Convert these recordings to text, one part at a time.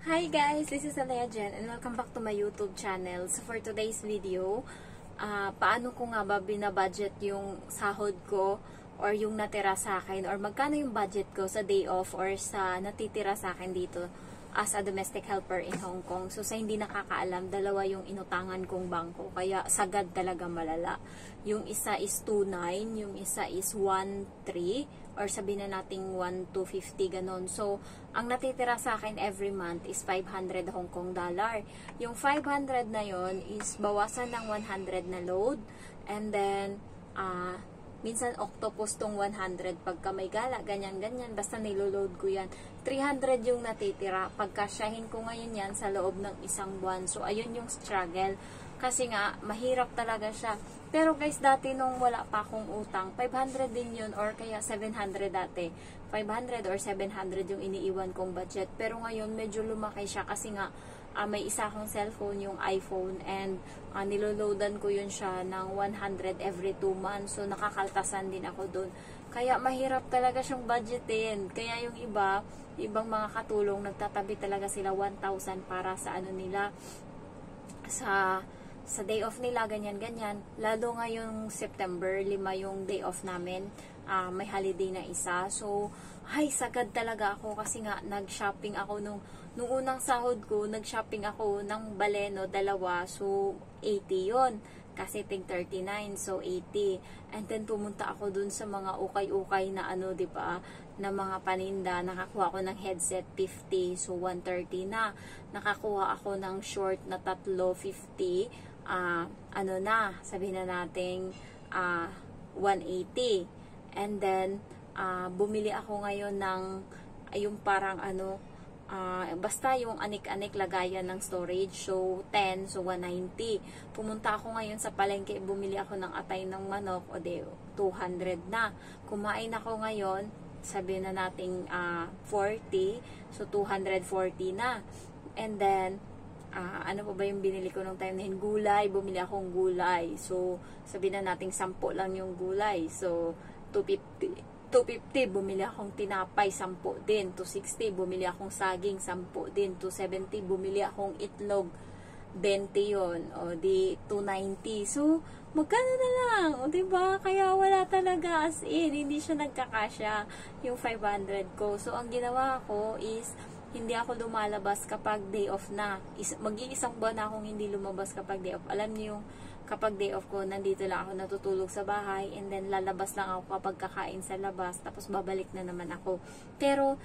Hi guys, this is Alea Jen and welcome back to my YouTube channel. So for today's video, paano ko nga ba binabudget yung sahod ko or yung natira sa akin or magkano yung budget ko sa day off or sa natitira sa akin dito as a domestic helper in Hong Kong. So sa hindi nakakaalam, dalawa yung inutangan kong bangko, kaya sagad talaga malala. Yung isa is 2.9, yung isa is 1.3 or sabihin na nating 1,250 ganon. So ang natitira sa akin every month is 500 Hong Kong dollar. Yung 500 na yon is bawasan ng 100 na load, and then minsan octopus tong 100 pagka may gala, ganyan-ganyan, basta niloload ko yan. 300 yung natitira, pagkasyahin ko ngayon yan sa loob ng isang buwan. So, ayun yung struggle. Kasi nga, mahirap talaga siya. Pero guys, dati nung wala pa akong utang, 500 din yun or kaya 700 dati. 500 or 700 yung iniiwan kong budget. Pero ngayon, medyo lumaki siya kasi nga, may isa akong cellphone, yung iPhone, and niloloadan ko yun siya ng 100 every 2 months. So, nakakaltasan din ako dun. Kaya, mahirap talaga siyang budgetin. Kaya yung ibang mga katulong, nagtatabi talaga sila 1,000 para sa ano nila, sa day off nila, ganyan-ganyan. Lalo ngayong September, 5 yung day off namin. May holiday na isa. So, sagad talaga ako kasi nga, nag-shopping ako nung unang sahod ko, nag-shopping ako ng Baleno, 2. So, 80 yon kasi tig 39, so 80. And then, pumunta ako dun sa mga ukay-ukay na diba, na mga paninda. Nakakuha ako ng headset, 50, so 130 na. Nakakuha ako ng short na 3, 50, sabihin na nating 180. And then, bumili ako ngayon ng, yung parang basta yung anik-anik lagayan ng storage, so 10, so 190. Pumunta ako ngayon sa palengke, bumili ako ng atay ng manok, o 200 na. Kumain ako ngayon, sabihin na nating 40, so 240 na. And then, ano pa ba yung binili ko nung time na yun? Gulay, bumili akong gulay. So, sabihin na nating 10 lang yung gulay. So, 250, bumili akong tinapay, 10 din. 260, bumili akong saging, 10 din. 270, bumili akong itlog, 20 yun. O, di 290. So, magkano na lang? O, diba? Kaya wala talaga, as in, hindi siya nagkakasya yung 500 ko. So, ang ginawa ko is, hindi ako lumalabas kapag day off na. Mag-iisang buwan na akong hindi lumabas kapag day off. Alam niyo yung kapag day off ko, nandito lang ako natutulog sa bahay, and then lalabas lang ako kapag kakain sa labas, tapos babalik na naman ako. Pero,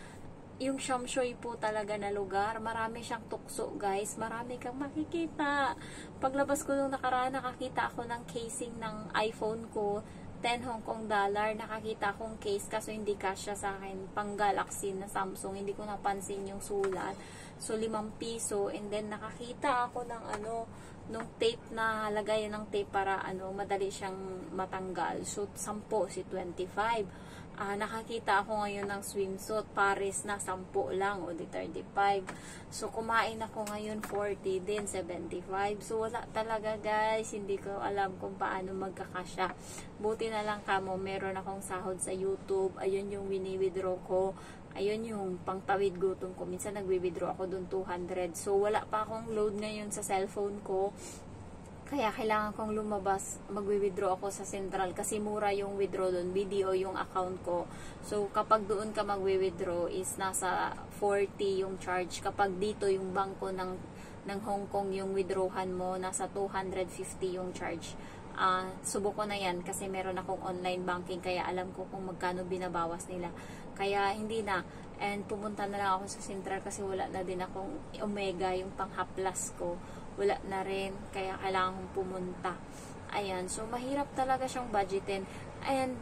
yung Shamshoy po talaga na lugar, marami siyang tukso guys, marami kang makikita. Paglabas ko nung nakaraan, nakakita ako ng casing ng iPhone ko, 10 Hong Kong dollar, nakakita akong case, kaso hindi kasya sa akin, pang Galaxy na Samsung, hindi ko napansin yung sulat. So, 5 piso, and then nakakita ako ng nung tape na lagayan ng tape para madali siyang matanggal. So, 10, si 25. Nakakita ako ngayon ng swimsuit, Paris na 10 lang, o di 35. So, kumain ako ngayon 40 din, 75. So, wala talaga guys, hindi ko alam kung paano magkakasya. Buti na lang kamo, meron akong sahod sa YouTube, ayun yung wini-withdraw ko, ayun yung pangtawid gutom ko. Minsan nagwi-withdraw ako dun 200. So, wala pa akong load ngayon sa cellphone ko. Kaya kailangan kong lumabas, magwi-withdraw ako sa Central kasi mura yung withdraw doon, video yung account ko. So, kapag doon ka magwi-withdraw is nasa 40 yung charge. Kapag dito yung bangko ng Hong Kong yung withdrawhan mo, nasa 250 yung charge. Subok ko na yan kasi meron akong online banking, kaya alam ko kung magkano binabawas nila. Kaya hindi na. And pumunta na lang ako sa Central kasi wala na din akong Omega, yung pang-haplas ko. Wala na rin, kaya kailangan kong pumunta. Ayan, so mahirap talaga siyang budgetin. And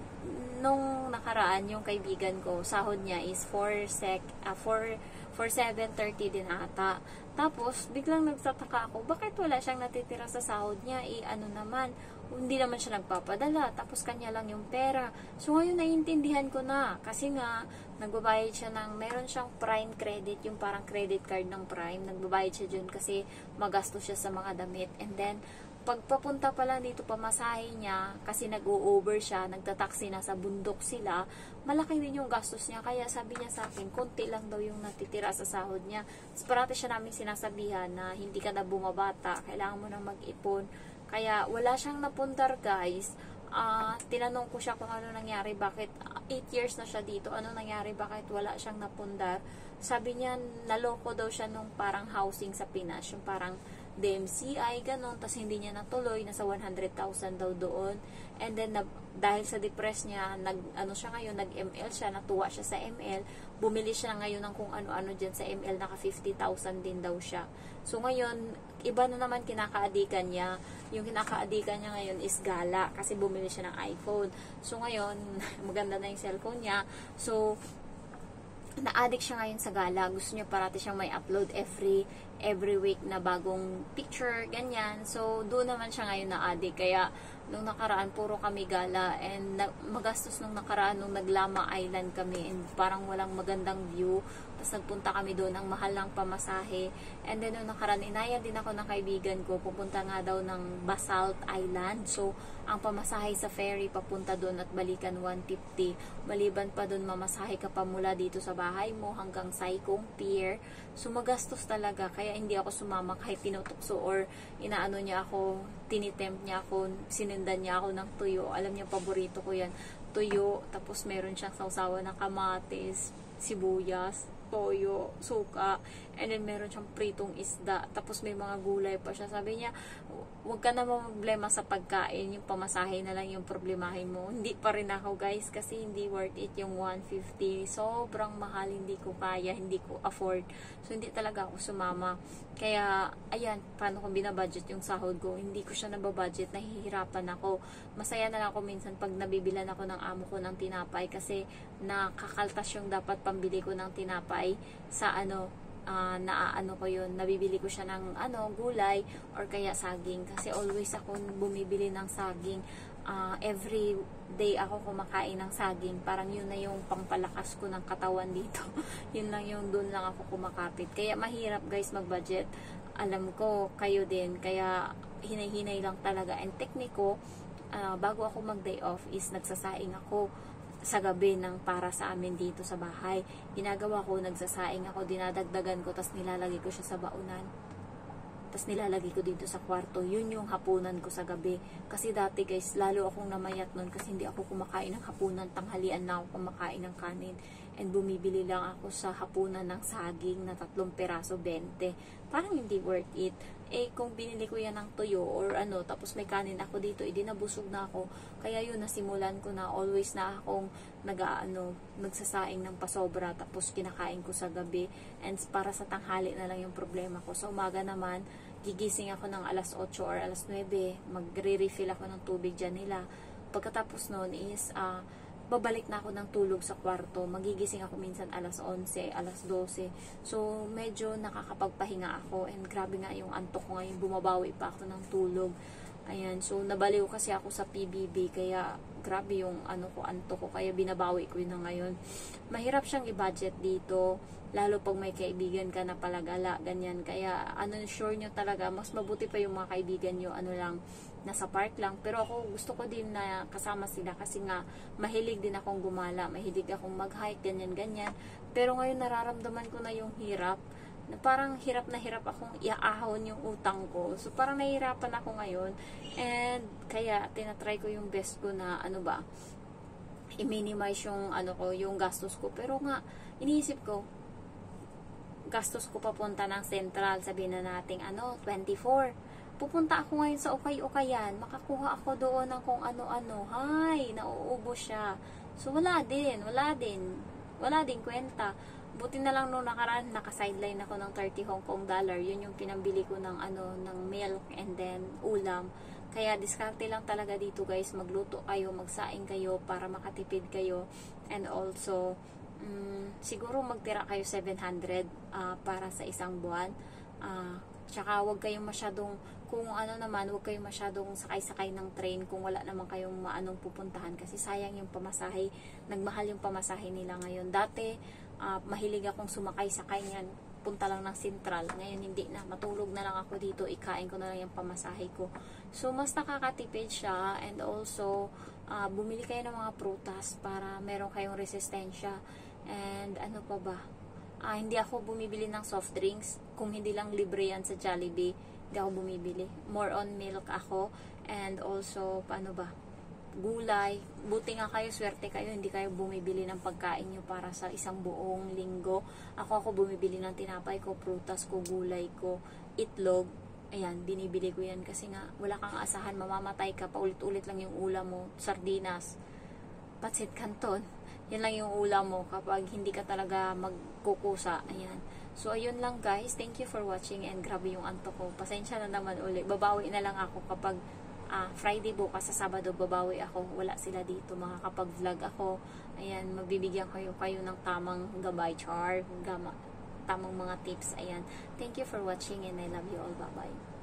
nung nakaraan, yung kaibigan ko, sahod niya is 730 din ata. Tapos, biglang nagtataka ako, bakit wala siyang natitira sa sahod niya? Naman, hindi naman siya nagpapadala, tapos kanya lang yung pera. So, ngayon naiintindihan ko na, kasi nga, nagbabayad siya meron siyang Prime credit, yung parang credit card ng Prime, nagbabayad siya dyan kasi magastos siya sa mga damit. And then, pagpapunta pa lang dito, pamasahe niya, kasi nag-o-over siya, nagtataksi na sa bundok sila, malaki din yung gastos niya. Kaya sabi niya sa akin, konti lang daw yung natitira sa sahod niya. Tapos parati siya namin sinasabihan na hindi ka na bumabata, kailangan mo nang mag-ipon. Kaya wala siyang napundar, guys. Tinanong ko siya kung ano nangyari, bakit 8 years na siya dito, ano nangyari, bakit wala siyang napundar. Sabi niya, naloko daw siya nung parang housing sa Pinas, yung parang DMCI, ganon, tas hindi niya natuloy, nasa 100,000 daw doon. And then, dahil sa depress niya, siya ngayon, nag-ML siya, natuwa siya sa ML, bumili siya ngayon ng kung ano-ano dyan sa ML, naka 50,000 din daw siya. So, ngayon, iba na naman kinakaadikan niya. Yung kinakaadikan niya ngayon is gala, kasi bumili siya ng iPhone. So, ngayon, maganda na yung cellphone niya. So, na-addict siya ngayon sa gala. Gusto niya parati siyang may upload every week na bagong picture, ganyan. So, doon naman siya ngayon na-addict. Kaya, nung nakaraan, puro kami gala. And magastos nung nakaraan, nung Naglama Island kami. And parang walang magandang view. Tapos nagpunta kami doon ng mahal ng pamasahe. And then, nung nakaraan, inaya din ako ng kaibigan ko. Pupunta nga daw ng Basalt Island. So, ang pamasahe sa ferry papunta doon at balikan 150. Maliban pa doon, mamasahe ka pa mula dito sa bahay mo hanggang Saikong Pier. So, magastos talaga. Kaya hindi ako sumama kahit tinutukso or inaano niya ako, tinitempt niya ako, sinundan niya ako ng tuyo. Alam niya, paborito ko yan. Tuyo, tapos meron siyang sausawa ng kamatis, sibuyas, toyo, suka, and then meron siyang pritong isda, tapos may mga gulay pa siya. Sabi niya, huwag ka na problema sa pagkain, yung pamasahe na lang yung problemahin mo. Hindi pa rin ako, guys, kasi hindi worth it yung 150. Sobrang mahal, hindi ko kaya, hindi ko afford. So, hindi talaga ako sumama. Kaya, ayan, paano kung binabudget yung sahod ko? Hindi ko siya nababudget, nahihirapan ako. Masaya na lang ako minsan pag nabibilan ako ng amo ko ng tinapay, kasi nakakaltas yung dapat pambili ko ng tinapay sa ko yun, nabibili ko siya ng gulay or kaya saging, kasi always ako bumibili ng saging. Every day ako kumakain ng saging, parang yun na yung pampalakas ko ng katawan dito. Yun lang yung doon lang ako kumakapit. Kaya mahirap, guys, mag-budget. Alam ko kayo din, kaya hinay-hinay lang talaga. And tekniko, bago ako mag-day off is nagsasaing ako sa gabi ng para sa amin dito sa bahay. Ginagawa ko, nagsasaing ako, dinadagdagan ko, tas nilalagay ko siya sa baunan. Tas nilalagay ko dito sa kwarto. Yun yung hapunan ko sa gabi. Kasi dati, guys, lalo akong namayat nun kasi hindi ako kumakain ng hapunan. Tanghalian na ako kumakain ng kanin. And bumibili lang ako sa hapunan ng saging na 3 peraso, 20. Parang hindi worth it. Kung binili ko yan ng tuyo or tapos may kanin ako dito, nabusog na ako. Kaya yun, nasimulan ko na, always na akong nagsasaing ng pasobra, tapos kinakain ko sa gabi. And para sa tanghali na lang yung problema ko. Sa umaga naman, gigising ako ng alas 8 or alas 9, magre-refill ako ng tubig dyan nila. Pagkatapos nun is, babalik na ako ng tulog sa kwarto. Magigising ako minsan alas 11, alas 12. So, medyo nakakapagpahinga ako. And grabe nga yung antok ko ngayon. Bumabawi pa ako ng tulog. Ayan. So, nabaliw kasi ako sa PBB. Kaya, grabe yung antok ko. Kaya, binabawi ko yun na ngayon. Mahirap siyang i-budget dito. Lalo pag may kaibigan ka na palagala. Ganyan. Kaya, sure nyo talaga. Mas mabuti pa yung mga kaibigan nyo. Nasa park lang. Pero ako, gusto ko din na kasama sila kasi nga, mahilig din akong gumala, mahilig akong mag-hike, ganyan-ganyan. Pero ngayon, nararamdaman ko na yung hirap, na parang hirap na hirap akong iaahon yung utang ko. So, parang nahihirapan ako ngayon. And, kaya, tinatry ko yung best ko na, i-minimize yung, yung gastos ko. Pero nga, iniisip ko, gastos ko papunta ng Central, sabihin na natin, 24. Pupunta ako ngayon sa Ukay-Ukayan, makakuha ako doon ng kung ano-ano. Hay, nauubos siya. So, wala din kwenta. Buti na lang nung nakaraan, naka-sideline ako ng 30 Hong Kong dollar. Yun yung pinambili ko ng ng milk and then ulam. Kaya diskarte lang talaga dito, guys. Magluto kayo, magsaing kayo para makatipid kayo. And also, siguro magtira kayo 700 para sa isang buwan. Tsaka huwag kayong masyadong, huwag kayong masyadong sakay-sakay ng train kung wala naman kayong pupuntahan, kasi sayang yung pamasahe. Nagmahal yung pamasahe nila ngayon. Dati, mahilig akong sumakay-sakay niyan papunta lang ng sentral. Ngayon hindi na, matulog na lang ako dito, ikain ko na lang yung pamasahe ko. So mas nakakatipid siya, and also bumili kayo ng mga prutas para meron kayong resistensya. And ano pa ba? Hindi ako bumibili ng soft drinks. Kung hindi lang libre yan sa Jollibee, hindi ako bumibili. More on milk ako. And also, paano ba? Gulay. Buti nga kayo, swerte kayo, hindi kayo bumibili ng pagkain nyo para sa isang buong linggo. Ako bumibili ng tinapay ko, prutas ko, gulay ko, itlog. Ayan, binibili ko yan kasi nga wala kang asahan, mamamatay ka, paulit-ulit lang yung ulam mo, sardinas, patsit canton. Yan lang yung ulam mo kapag hindi ka talaga magkukusa. Ayan. So, ayun lang guys. Thank you for watching, and grabe yung antok ko. Pasensya na naman ulit. Babawi na lang ako kapag Friday bukas, sa Sabado babawi ako, wala sila dito, makakapag-vlog ako. Ayan, magbibigyan kayo ng tamang gabay, tamang mga tips. Ayan, thank you for watching, and I love you all. Bye bye.